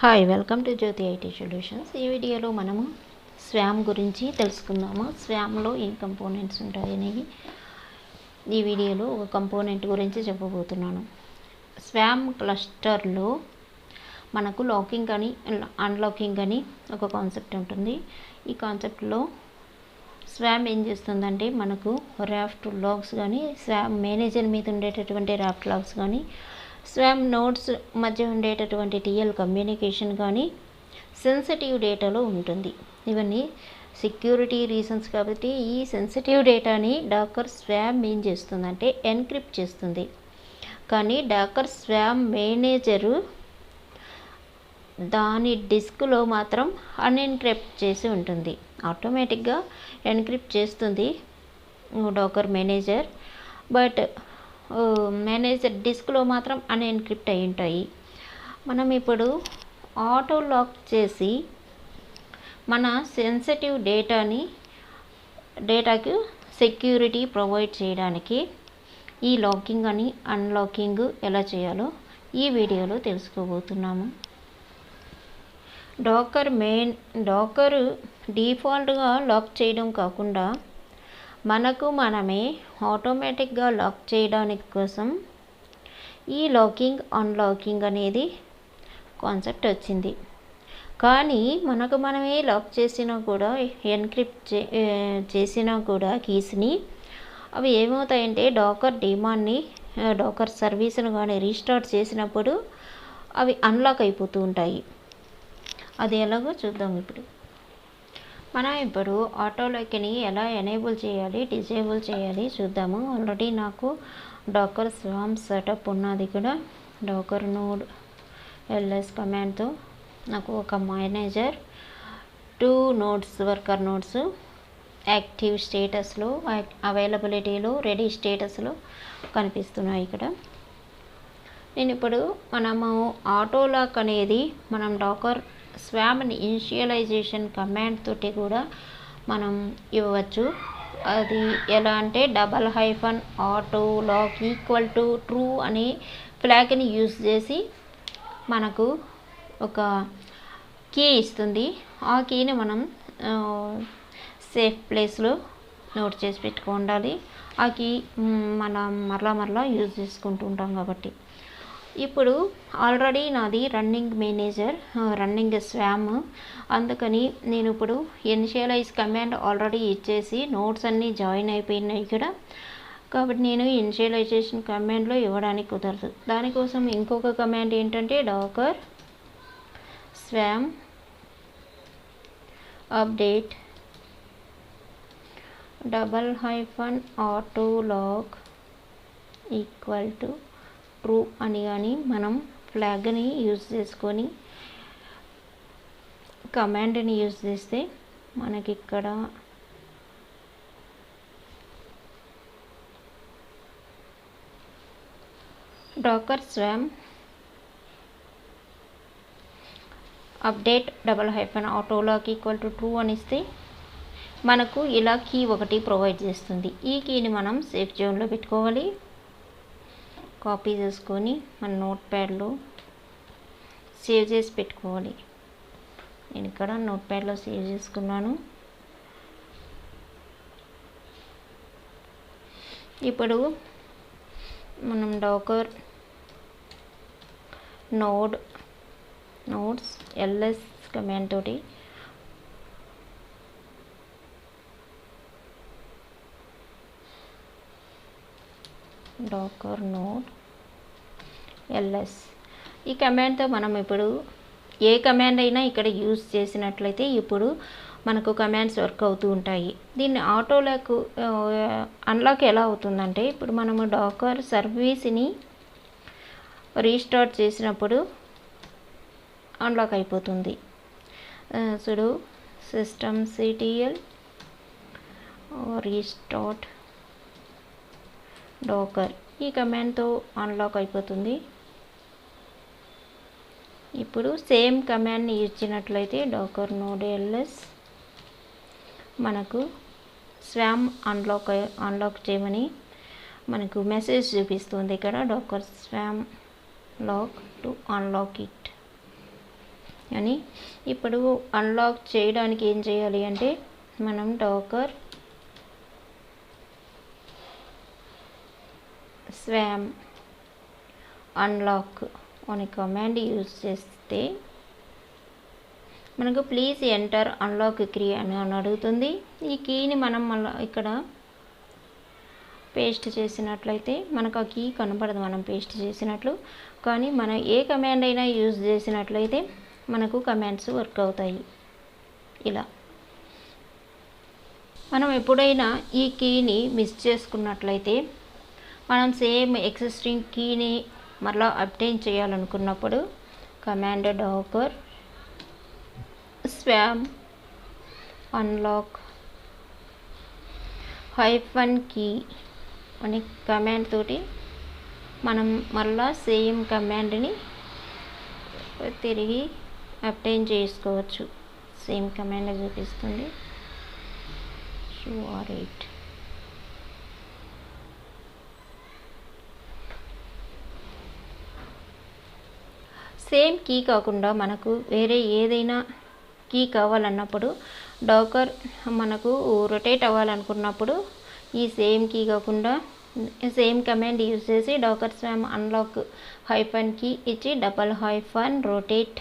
Hi, welcome to Jyothi IT Solutions. ఈ వీడియోలో మనము స్వామ్ గురించి తెలుసుకుందాము. స్వామ్లో ఏ కంపోనెంట్స్ ఉంటాయి అనేవి ఈ వీడియోలో ఒక కంపోనెంట్ గురించి చెప్పబోతున్నాను. స్వామ్ క్లస్టర్లో మనకు లాకింగ్ అని అన్లాకింగ్ అని ఒక కాన్సెప్ట్ ఉంటుంది. ఈ కాన్సెప్ట్లో స్వామ్ ఏం చేస్తుందంటే మనకు రాఫ్ట్ లాగ్స్ కానీ, స్వామ్ మేనేజర్ మీద ఉండేటటువంటి రాఫ్ట్ లాగ్స్ కానీ, స్వామ్ నోడ్స్ మధ్య ఉండేటటువంటి టీఎల్ కమ్యూనికేషన్ కానీ సెన్సిటివ్ డేటాలో ఉంటుంది. ఇవన్నీ సెక్యూరిటీ రీజన్స్ కాబట్టి ఈ సెన్సిటివ్ డేటాని డాకర్ స్వామ్ ఏం చేస్తుందంటే ఎన్క్రిప్ట్ చేస్తుంది. కానీ డాకర్ స్వామ్ మేనేజరు దాని డిస్క్లో మాత్రం అన్ఎన్క్రిప్ట్ చేసి ఉంటుంది. ఆటోమేటిక్గా ఎన్క్రిప్ట్ చేస్తుంది డాకర్ మేనేజర్, బట్ మేనేజర్ డిస్క్లో మాత్రం అన్ఎన్క్రిప్ట్ అయి ఉంటాయి. మనం ఇప్పుడు ఆటో లాక్ చేసి మన సెన్సిటివ్ డేటాకి సెక్యూరిటీ ప్రొవైడ్ చేయడానికి ఈ లాకింగ్ అని అన్లాకింగ్ ఎలా చేయాలో ఈ వీడియోలో తెలుసుకోబోతున్నాము. డాకర్ డిఫాల్ట్గా లాక్ చేయడం కాకుండా మనకు మనమే ఆటోమేటిక్గా లాక్ చేయడానికి కోసం ఈ లాకింగ్ అన్లాకింగ్ అనేది కాన్సెప్ట్ వచ్చింది. కానీ మనకు మనమే లాక్ చేసినా కూడా, ఎన్క్రిప్ట్ చేసినా కూడా కీస్ని అవి ఏమవుతాయంటే డాకర్ డీమాన్ని, డాకర్ సర్వీస్ను కానీ రీస్టార్ట్ చేసినప్పుడు అవి అన్లాక్ అయిపోతూ ఉంటాయి. అది ఎలాగో చూద్దాం. మనం ఇప్పుడు ఆటో లాక్ని ఎలా ఎనేబుల్ చేయాలి, డిజేబుల్ చేయాలి చూద్దాము. ఆల్రెడీ నాకు డాకర్ స్వామ్ సెటప్ ఉన్నది. ఇక్కడ డాకర్ నోడ్ ఎల్ఎస్ కమాండ్తో నాకు ఒక manager, 2 nodes, worker nodes active స్టేటస్లో, అవైలబిలిటీలో, రెడీ స్టేటస్లో కనిపిస్తున్నాయి. ఇక్కడ నేను ఇప్పుడు మనము ఆటో లాక్ అనేది మనం డాకర్ స్వామ్ని ఇనిషియలైజేషన్ కమాండ్ తోటి కూడా మనం ఇవ్వచ్చు. అది ఎలా అంటే $-auto lock equal to true అనే ఫ్లాగ్ని యూజ్ చేసి మనకు ఒక కీ ఇస్తుంది. ఆ కీని మనం సేఫ్ ప్లేస్లో నోట్ చేసి పెట్టుకోవాలి. ఆ కీ మనం మరలా యూజ్ చేసుకుంటూ ఉంటాం కాబట్టి. ఇప్పుడు ఆల్రెడీ నాది రన్నింగ్ మేనేజర్, రన్నింగ్ స్వామ్, అందుకని నేను ఇప్పుడు ఇనిషియలైజ్ కమాండ్ ఆల్రెడీ ఇచ్చేసి నోట్స్ అన్నీ జాయిన్ అయిపోయినాయి ఇక్కడ. కాబట్టి నేను ఇనిషియలైజేషన్ కమాండ్లో ఇవ్వడానికి కుదరదు. దానికోసం ఇంకొక కమాండ్ ఏంటంటే Docker swarm update $-auto lock equal to true అని కానీ మనం ఫ్లాగ్ని యూజ్ చేసుకొని కమాండ్ని యూజ్ చేస్తే మనకి ఇక్కడ Docker swarm update $-auto lock equal to true అని ఇస్తే మనకు ఇలా కీ ఒకటి ప్రొవైడ్ చేస్తుంది. ఈ కీని మనం సేఫ్ జోన్లో పెట్టుకోవాలి. కాపీ చేసుకొని మన నోట్ ప్యాడ్లో సేవ్ చేసి పెట్టుకోవాలి. నేను ఇక్కడ నోట్ ప్యాడ్లో సేవ్ చేసుకున్నాను. ఇప్పుడు మనం డాకర్ నోడ్స్ ఎల్ఎస్ కమాండ్ తోటి డాకర్ నోడ్ ఎల్ఎస్ ఈ కమాండ్తో మనం ఇప్పుడు ఏ కమాండ్ అయినా ఇక్కడ యూజ్ చేసినట్లయితే ఇప్పుడు మనకు కమాండ్స్ వర్క్ అవుతూ ఉంటాయి. దీన్ని ఆటో లాక్ అన్లాక్ ఎలా అవుతుందంటే ఇప్పుడు మనము డాకర్ సర్వీస్ని రీస్టార్ట్ చేసినప్పుడు అన్లాక్ అయిపోతుంది. సుడు systemctl రీస్టార్ట్ డాకర్ ఈ కమాండ్తో అన్లాక్ అయిపోతుంది. ఇప్పుడు సేమ్ కమాండ్ని ఇచ్చినట్లయితే డాకర్ నోడ్ ఎల్ఎస్ మనకు స్వామ్ అన్లాక్ చేయమని మనకు మెసేజ్ చూపిస్తుంది. ఇక్కడ Docker swarm lock to unlock it. అని. ఇప్పుడు అన్లాక్ చేయడానికి ఏం చేయాలి అంటే మనం డాకర్ స్వామ్ అన్లాక్ అనే కమాండ్ యూజ్ చేస్తే మనకు ప్లీజ్ ఎంటర్ అన్లాక్ కీ అని అడుగుతుంది. ఈ కీని మనం మళ్ళీ ఇక్కడ పేస్ట్ చేసినట్లయితే మనకు ఆ కీ కనపడదు మనం పేస్ట్ చేసినట్లు. కానీ మనం ఏ కమాండ్ అయినా యూజ్ చేసినట్లయితే మనకు కమాండ్స్ వర్క్ అవుతాయి. ఇలా మనం ఎప్పుడైనా ఈ కీని మిస్ చేసుకున్నట్లయితే మనం సేమ్ ఎగ్జిస్టింగ్ కీని మళ్ళీ అప్డేట్ చేయాలనుకున్నప్పుడు command Docker swarm unlock -key అనే కమాండ్ తోటి మనం మళ్ళా సేమ్ కమాండ్ని తిరిగి అప్డేట్ చేసుకోవచ్చు. సేమ్ కమాండ్ చూపిస్తుంది QR8. సేమ్ కీ కాకుండా మనకు వేరే ఏదైనా కీ కావాలన్నప్పుడు డాకర్ మనకు రొటేట్ అవ్వాలనుకున్నప్పుడు ఈ సేమ్ కీ కాకుండా సేమ్ కమాండ్ యూజ్ చేసి డాకర్ స్వామ్ అన్లాక్ -కీ ఇచ్చి రొటేట్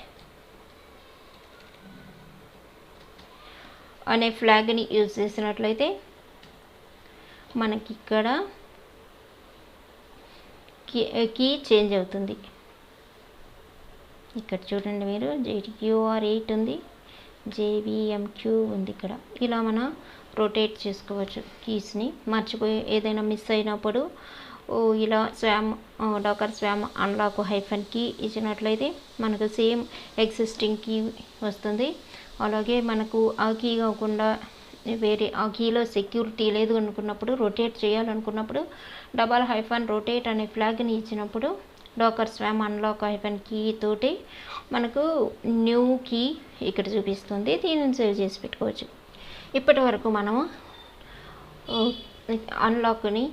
అనే ఫ్లాగ్ని యూజ్ చేసినట్లయితే మనకి ఇక్కడ కీ చేంజ్ అవుతుంది. ఇక్కడ చూడండి మీరు QR8 ఉంది, JVMQ ఉంది. ఇక్కడ ఇలా మనం రొటేట్ చేసుకోవచ్చు కీస్ని. మర్చిపోయి ఏదైనా మిస్ అయినప్పుడు ఇలా డాకర్ స్వామ్ అన్లాక్ -కీ ఇచ్చినట్లయితే మనకు సేమ్ ఎగ్జిస్టింగ్ కీ వస్తుంది. అలాగే మనకు ఆ కీ కాకుండా వేరే ఆ కీలో సెక్యూరిటీ లేదు అనుకున్నప్పుడు రొటేట్ చేయాలనుకున్నప్పుడు రొటేట్ అనే ఫ్లాగ్ని ఇచ్చినప్పుడు డాకర్ స్వామ్ అన్లాక్ -కీ తోటి మనకు న్యూ కీ ఇక్కడ చూపిస్తుంది. దీనిని సేవ్ చేసి పెట్టుకోవచ్చు. ఇప్పటి వరకు మనము అన్లాక్ని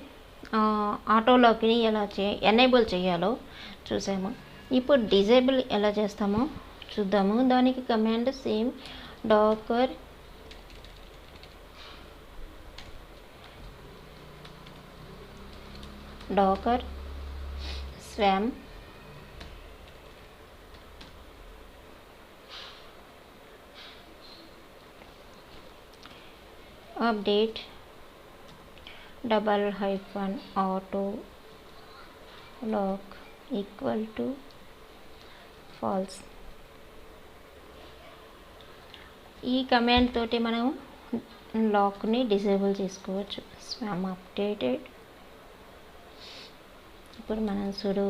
ఆటో లాక్ని ఎలా ఎనేబుల్ చేయాలో చూసాము. ఇప్పుడు డిజేబుల్ ఎలా చేస్తామో చూద్దాము. దానికి command same Docker swarm update -auto lock = false. ఈ కమాండ్ తోటి మనం లాక్ని డిసేబుల్ చేసుకోవచ్చు. Swarm updated. ఇప్పుడు మనం సుడో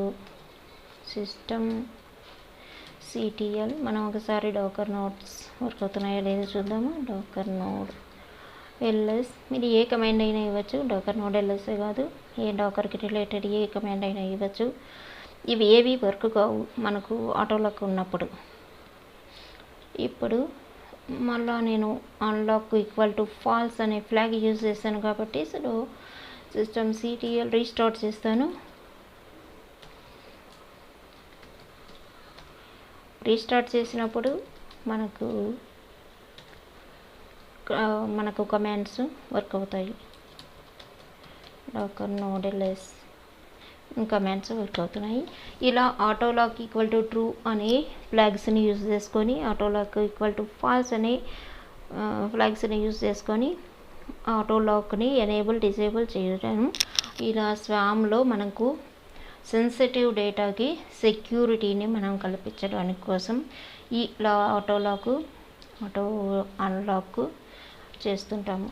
సిస్టమ్ CTL మనం ఒకసారి డాకర్ నోడ్స్ వర్క్ అవుతున్నాయో లేదో చూద్దాము. డాకర్ నోడ్ LS మీరు ఏ కమాండ్ అయినా ఇవ్వచ్చు. డాకర్ నోడ్ LS కాదు, ఏ డాకర్కి రిలేటెడ్ ఏ కమాండ్ అయినా ఇవ్వచ్చు. ఇవి ఏవి వర్క్ కావు మనకు ఆటోలాక్ ఉన్నప్పుడు. ఇప్పుడు మళ్ళా నేను అన్లాక్ = ఫాల్స్ అనే ఫ్లాగ్ యూజ్ చేస్తాను కాబట్టి సుడో సిస్టమ్ CTL రీస్టార్ట్ చేస్తాను. రీస్టార్ట్ చేసినప్పుడు మనకు కమాండ్స్ వర్క్ అవుతాయి. Docker node LS commands work అవుతున్నాయి. ఇలా ఆటోలాక్ = ట్రూ అనే ఫ్లాగ్స్ని యూజ్ చేసుకొని ఆటోలాక్ = ఫాల్స్ అనే ఫ్లాగ్స్ని యూజ్ చేసుకొని ఆటోలాక్ని ఎనేబుల్ డిసేబుల్ చేయడం. ఇలా స్వామ్లో మనకు సెన్సిటివ్ డేటాకి సెక్యూరిటీని మనం కల్పించడానికి కోసం ఇలా ఆటో అన్లాక్ చేస్తుంటాము.